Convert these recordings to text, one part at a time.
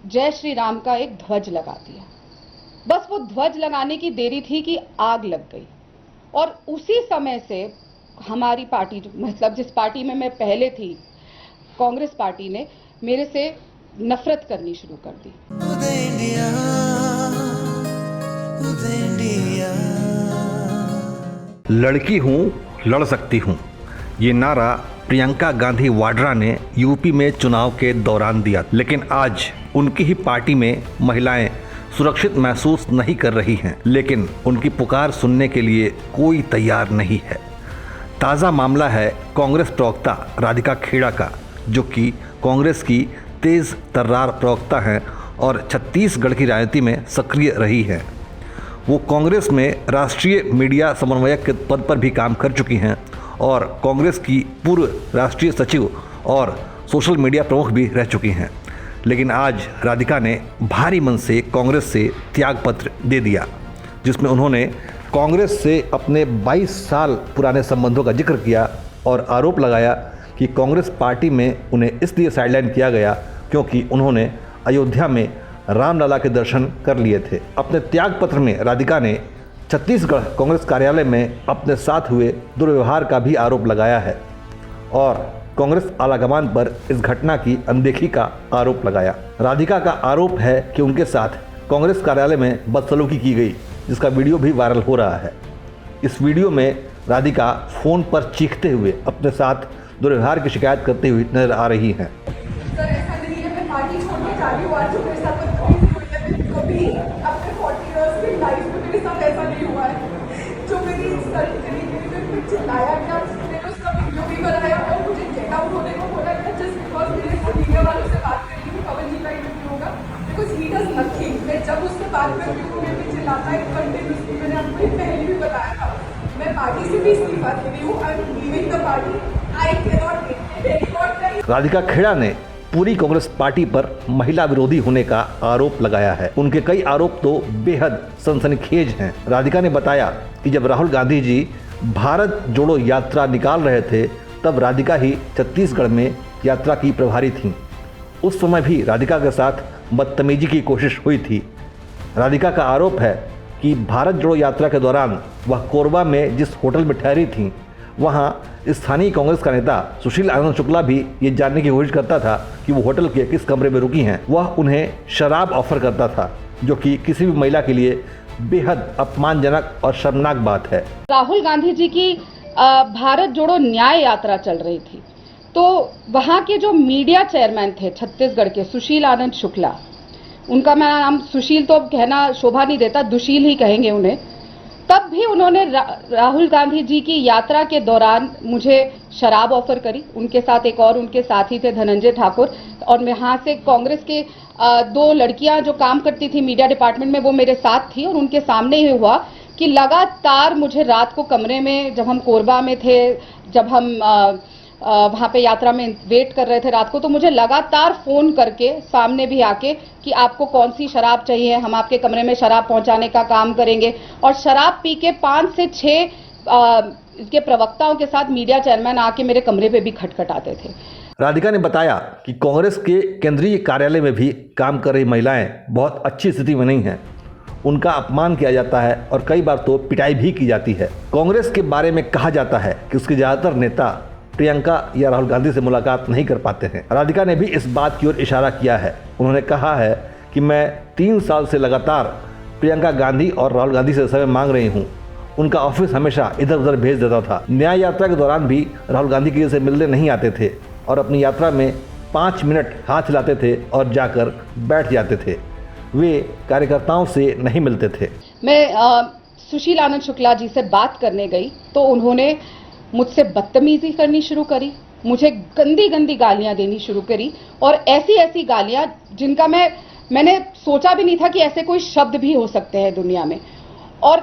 जय श्री राम का एक ध्वज लगा दिया। बस वो ध्वज लगाने की देरी थी कि आग लग गई। और उसी समय से हमारी पार्टी, मतलब जिस पार्टी में मैं पहले थी, कांग्रेस पार्टी ने मेरे से नफरत करनी शुरू कर दी। लड़की हूँ, लड़ सकती हूँ, ये नारा प्रियंका गांधी वाड्रा ने यूपी में चुनाव के दौरान दिया, लेकिन आज उनकी ही पार्टी में महिलाएं सुरक्षित महसूस नहीं कर रही हैं, लेकिन उनकी पुकार सुनने के लिए कोई तैयार नहीं है। ताज़ा मामला है कांग्रेस प्रवक्ता राधिका खेड़ा का, जो कि कांग्रेस की तेज तर्रार प्रवक्ता हैं और छत्तीसगढ़ की राजनीति में सक्रिय रही हैं। वो कांग्रेस में राष्ट्रीय मीडिया समन्वयक के पद पर भी काम कर चुकी हैं और कांग्रेस की पूर्व राष्ट्रीय सचिव और सोशल मीडिया प्रमुख भी रह चुकी हैं। लेकिन आज राधिका ने भारी मन से कांग्रेस से त्यागपत्र दे दिया, जिसमें उन्होंने कांग्रेस से अपने 22 साल पुराने संबंधों का जिक्र किया और आरोप लगाया कि कांग्रेस पार्टी में उन्हें इसलिए साइडलाइन किया गया क्योंकि उन्होंने अयोध्या में रामलला के दर्शन कर लिए थे। अपने त्यागपत्र में राधिका ने छत्तीसगढ़ कांग्रेस कार्यालय में अपने साथ हुए दुर्व्यवहार का भी आरोप लगाया है और कांग्रेस आलाकमान पर इस घटना की अनदेखी का आरोप लगाया। राधिका का आरोप है कि उनके साथ कांग्रेस कार्यालय में बदसलूकी की गई, जिसका वीडियो भी वायरल हो रहा है। इस वीडियो में राधिका फोन पर चीखते हुए अपने साथ दुर्व्यवहार की शिकायत करते हुए नजर आ रही हैं। जब उससे बात कर रही हूँ, मैं चिल्लाता है कंटिन्यूअसली। मैंने आपको पहले भी बताया था, मैं पार्टी से भी इस्तीफा दे रही हूँ। I am leaving the party. I can not. Radhika Khera ने पूरी कांग्रेस पार्टी पर महिला विरोधी होने का आरोप लगाया है। उनके कई आरोप तो बेहद सनसनीखेज हैं। राधिका ने बताया कि जब राहुल गांधी जी भारत जोड़ो यात्रा निकाल रहे थे, तब राधिका ही छत्तीसगढ़ में यात्रा की प्रभारी थीं। उस समय भी राधिका के साथ बदतमीजी की कोशिश हुई थी। राधिका का आरोप है कि भारत जोड़ो यात्रा के दौरान वह कोरबा में जिस होटल में ठहरी थीं, वहां स्थानीय कांग्रेस का नेता सुशील आनंद शुक्ला भी ये जानने की कोशिश करता था कि वो होटल के किस कमरे में रुकी हैं। वह उन्हें शराब ऑफर करता था, जो कि किसी भी महिला के लिए बेहद अपमानजनक और शर्मनाक बात है। राहुल गांधी जी की भारत जोड़ो न्याय यात्रा चल रही थी, तो वहां के जो मीडिया चेयरमैन थे छत्तीसगढ़ के, सुशील आनंद शुक्ला, उनका मेरा नाम सुशील तो कहना शोभा नहीं देता, दुशील ही कहेंगे उन्हें। तब भी उन्होंने राहुल गांधी जी की यात्रा के दौरान मुझे शराब ऑफर करी। उनके साथ एक और उनके साथी थे, धनंजय ठाकुर, और यहाँ से कांग्रेस के 2 लड़कियां जो काम करती थी मीडिया डिपार्टमेंट में, वो मेरे साथ थी। और उनके सामने ही हुआ कि लगातार मुझे रात को कमरे में, जब हम कोरबा में थे, जब हम वहां पे यात्रा में वेट कर रहे थे रात को, तो मुझे लगातार फोन करके सामने भी आके कि आपको कौन सी शराब चाहिए, हम आपके कमरे में शराब पहुंचाने का काम करेंगे। और शराब पी के 5 से 6 इसके प्रवक्ताओं के साथ मीडिया चेयरमैन आके मेरे कमरे पे भी खटखटाते थे। राधिका ने बताया कि कांग्रेस के केंद्रीय कार्यालय में भी काम कर रही महिलाएं बहुत अच्छी स्थिति में नहीं हैं। उनका अपमान किया जाता है और कई बार तो पिटाई भी की जाती है। कांग्रेस के बारे में कहा जाता है कि उसके ज्यादातर नेता प्रियंका या राहुल गांधी से मुलाकात नहीं कर पाते हैं। राधिका ने भी इस बात की ओर इशारा किया है। उन्होंने कहा है कि मैं 3 साल से लगातार प्रियंका गांधी और राहुल गांधी से समय मांग रही हूँ। उनका ऑफिस हमेशा इधर उधर भेज देता था। न्याय यात्रा के दौरान भी राहुल गांधी की से मिलने नहीं आते थे और अपनी यात्रा में 5 मिनट हाथ हिलाते थे और जाकर बैठ जाते थे। वे कार्यकर्ताओं से नहीं मिलते थे। मैं सुशील आनंद शुक्ला जी से बात करने गई तो उन्होंने मुझसे बदतमीजी करनी शुरू करी, मुझे गंदी गंदी गालियां देनी शुरू करी, और ऐसी ऐसी गालियां जिनका मैंने सोचा भी नहीं था कि ऐसे कोई शब्द भी हो सकते हैं दुनिया में। और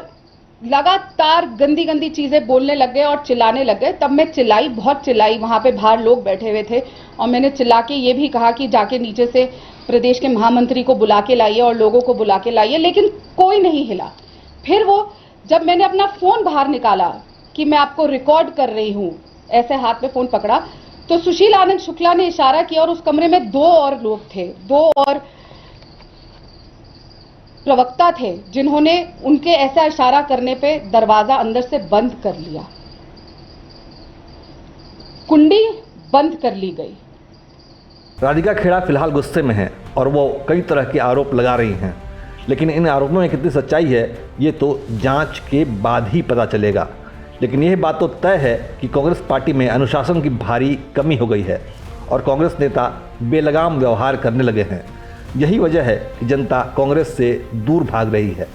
लगातार गंदी गंदी चीजें बोलने लग गए और चिल्लाने लग गए। तब मैं चिल्लाई, बहुत चिल्लाई। वहां पे बाहर लोग बैठे हुए थे और मैंने चिल्ला के ये भी कहा कि जाके नीचे से प्रदेश के महामंत्री को बुला के लाइए और लोगों को बुला के लाइए, लेकिन कोई नहीं हिला। फिर वो जब मैंने अपना फोन बाहर निकाला कि मैं आपको रिकॉर्ड कर रही हूं, ऐसे हाथ में फोन पकड़ा, तो सुशील आनंद शुक्ला ने इशारा किया और उस कमरे में 2 और लोग थे, 2 और प्रवक्ता थे जिन्होंने उनके ऐसा इशारा करने पे दरवाजा अंदर से बंद कर लिया, कुंडी बंद कर ली गई। राधिका खेड़ा फिलहाल गुस्से में हैं और वो कई तरह के आरोप लगा रही हैं, लेकिन इन आरोपों में कितनी सच्चाई है ये तो जांच के बाद ही पता चलेगा। लेकिन यह बात तो तय है कि कांग्रेस पार्टी में अनुशासन की भारी कमी हो गई है और कांग्रेस नेता बेलगाम व्यवहार करने लगे हैं। यही वजह है कि जनता कांग्रेस से दूर भाग रही है।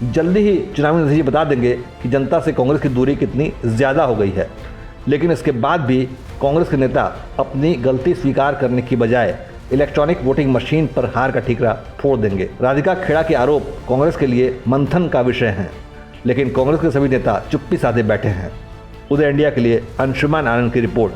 जल्दी ही चुनावी नतीजे बता देंगे कि जनता से कांग्रेस की दूरी कितनी ज़्यादा हो गई है, लेकिन इसके बाद भी कांग्रेस के नेता अपनी गलती स्वीकार करने की बजाय इलेक्ट्रॉनिक वोटिंग मशीन पर हार का ठीकरा फोड़ देंगे। राधिका खेड़ा के आरोप कांग्रेस के लिए मंथन का विषय हैं, लेकिन कांग्रेस के सभी नेता चुप्पी साधे बैठे हैं। उदय इंडिया के लिए अंशुमान आनंद की रिपोर्ट।